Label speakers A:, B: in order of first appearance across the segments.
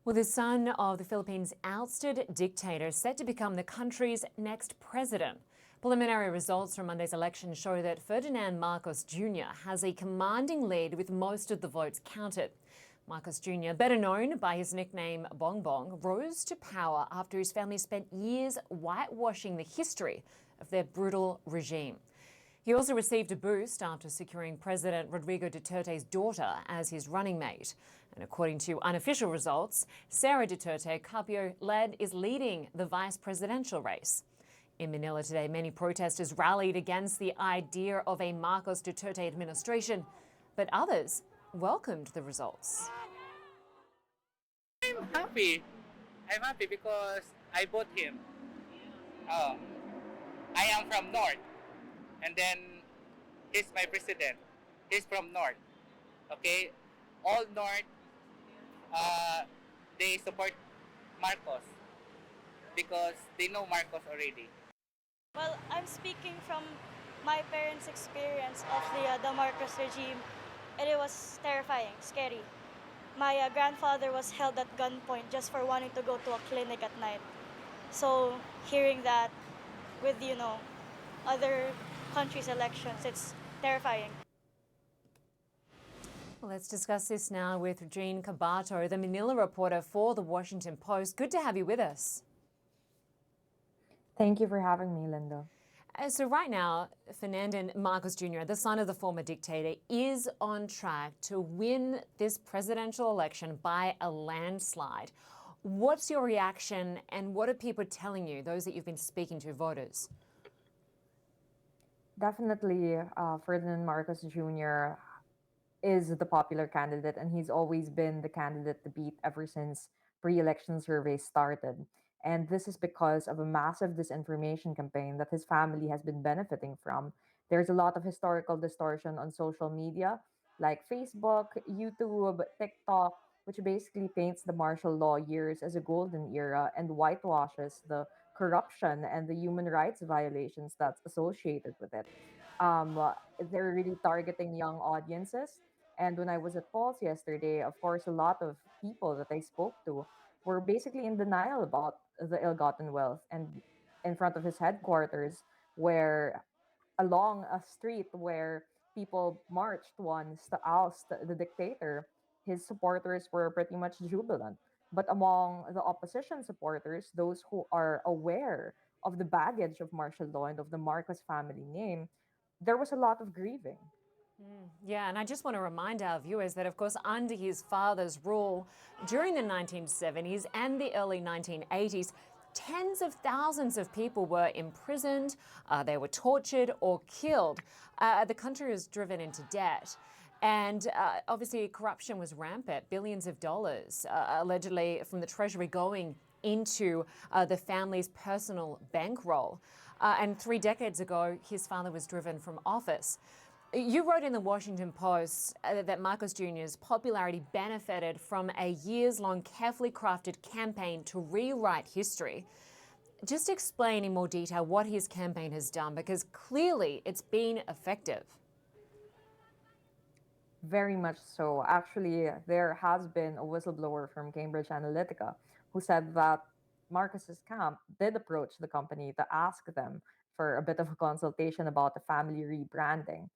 A: Well, the son of the Philippines' ousted dictator set to become the country's next president. Preliminary results from Monday's election show that Ferdinand Marcos Jr. has a commanding lead with most of the votes counted. Marcos Jr., better known by his nickname Bongbong, rose to power after his family spent years whitewashing the history of their brutal regime. He also received a boost after securing President Rodrigo Duterte's daughter as his running mate. And according to unofficial results, Sarah Duterte Carpio led is leading the vice presidential race. In Manila today, many protesters rallied against the idea of a Marcos Duterte administration, but others welcomed the results.
B: I'm happy. I'm happy because I vote him. Oh, I am from North, and then he's my president. He's from North. Okay, all North, uh, they support Marcos because they know Marcos already.
C: Well, I'm speaking from my parents' experience of the Marcos regime, and it was terrifying, scary. My grandfather was held at gunpoint just for wanting to go to a clinic at night. So hearing that with other countries' elections, it's terrifying.
A: Well, let's discuss this now with Regine Cabato, the Manila reporter for The Washington Post. Good to have you with us.
D: Thank you for having me, Linda.
A: So right now, Ferdinand Marcos Jr., the son of the former dictator, is on track to win this presidential election by a landslide. What's your reaction and what are people telling you, those that you've been speaking to, voters?
D: Definitely, Ferdinand Marcos Jr. is the popular candidate, and he's always been the candidate to beat ever since pre-election surveys started. And this is because of a massive disinformation campaign that his family has been benefiting from. There's a lot of historical distortion on social media like Facebook, YouTube, TikTok, which basically paints the martial law years as a golden era and whitewashes the corruption and the human rights violations that's associated with it. They're really targeting young audiences. And when I was at Paul's yesterday, of course, a lot of people that I spoke to were basically in denial about the ill-gotten wealth. And in front of his headquarters, where along a street where people marched once to oust the dictator, his supporters were pretty much jubilant. But among the opposition supporters, those who are aware of the baggage of martial law and of the Marcos family name, there was a lot of grieving.
A: Yeah, and I just want to remind our viewers that, of course, under his father's rule during the 1970s and the early 1980s, tens of thousands of people were imprisoned, they were tortured or killed. The country was driven into debt. And obviously, corruption was rampant, billions of dollars allegedly from the Treasury going into the family's personal bankroll. And 3 decades ago, his father was driven from office. You wrote in the Washington Post that Marcos Jr.'s popularity benefited from a years-long, carefully crafted campaign to rewrite history. Just explain in more detail what his campaign has done, because clearly it's been effective.
D: Very much so. Actually, there has been a whistleblower from Cambridge Analytica who said that Marcus's camp did approach the company to ask them for a bit of a consultation about the family rebranding.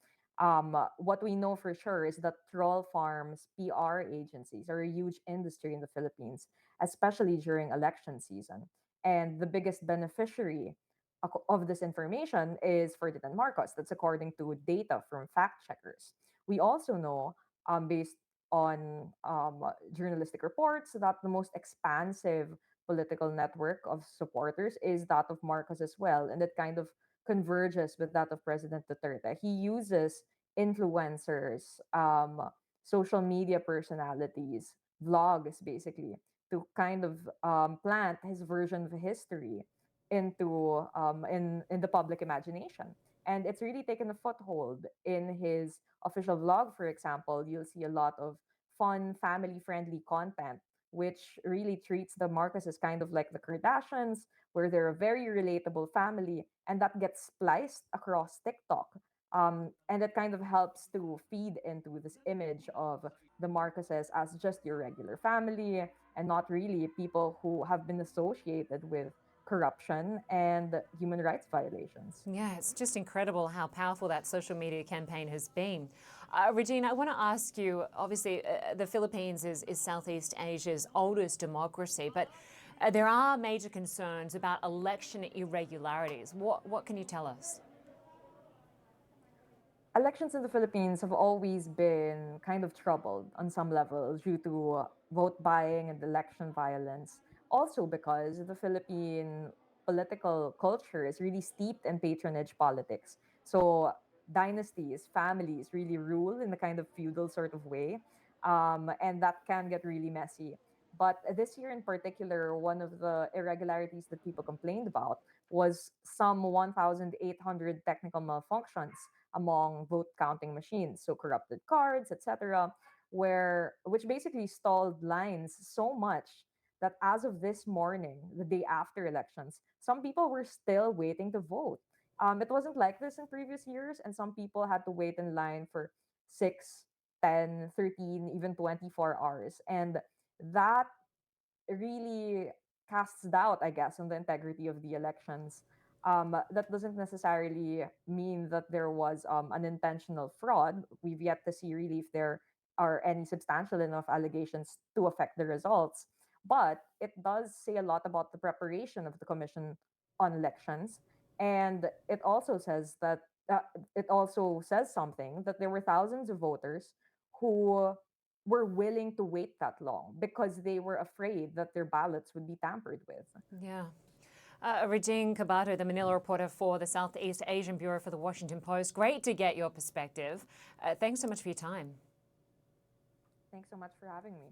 D: What we know for sure is that troll farms, PR agencies are a huge industry in the Philippines, especially during election season. And the biggest beneficiary of this information is Ferdinand Marcos. That's according to data from fact checkers. We also know, based on journalistic reports, that the most expansive political network of supporters is that of Marcos as well, and it kind of converges with that of President Duterte. He uses influencers, social media personalities, vlogs, basically, to kind of plant his version of history into in the public imagination. And it's really taken a foothold in his official vlog. For example, you'll see a lot of fun, family-friendly content, which really treats the Marcos as kind of like the Kardashians, where they're a very relatable family, and that gets spliced across TikTok. And it kind of helps to feed into this image of the Marcoses as just your regular family, and not really people who have been associated with corruption and human rights violations.
A: Yeah, it's just incredible how powerful that social media campaign has been. Regina, I want to ask you, obviously, the Philippines is Southeast Asia's oldest democracy, but there are major concerns about election irregularities. What can you tell us?
D: Elections in the Philippines have always been kind of troubled on some level due to vote buying and election violence. Also, because the Philippine political culture is really steeped in patronage politics. So, dynasties, families really rule in a kind of feudal sort of way. And that can get really messy. But this year in particular, one of the irregularities that people complained about was some 1,800 technical malfunctions among vote counting machines, so corrupted cards, etc., where which basically stalled lines so much that as of this morning, the day after elections, some people were still waiting to vote. It wasn't like this in previous years, and some people had to wait in line for 6, 10, 13, even 24 hours. And that really casts doubt, I guess, on the integrity of the elections. That doesn't necessarily mean that there was an intentional fraud. We've yet to see really if there are any substantial enough allegations to affect the results. But it does say a lot about the preparation of the Commission on Elections. And uh, it also says something that there were thousands of voters who were willing to wait that long because they were afraid that their ballots would be tampered with.
A: Yeah. Regine Cabato, the Manila reporter for the Southeast Asian Bureau for the Washington Post. Great to get your perspective. Thanks so much for your time.
D: Thanks so much for having me.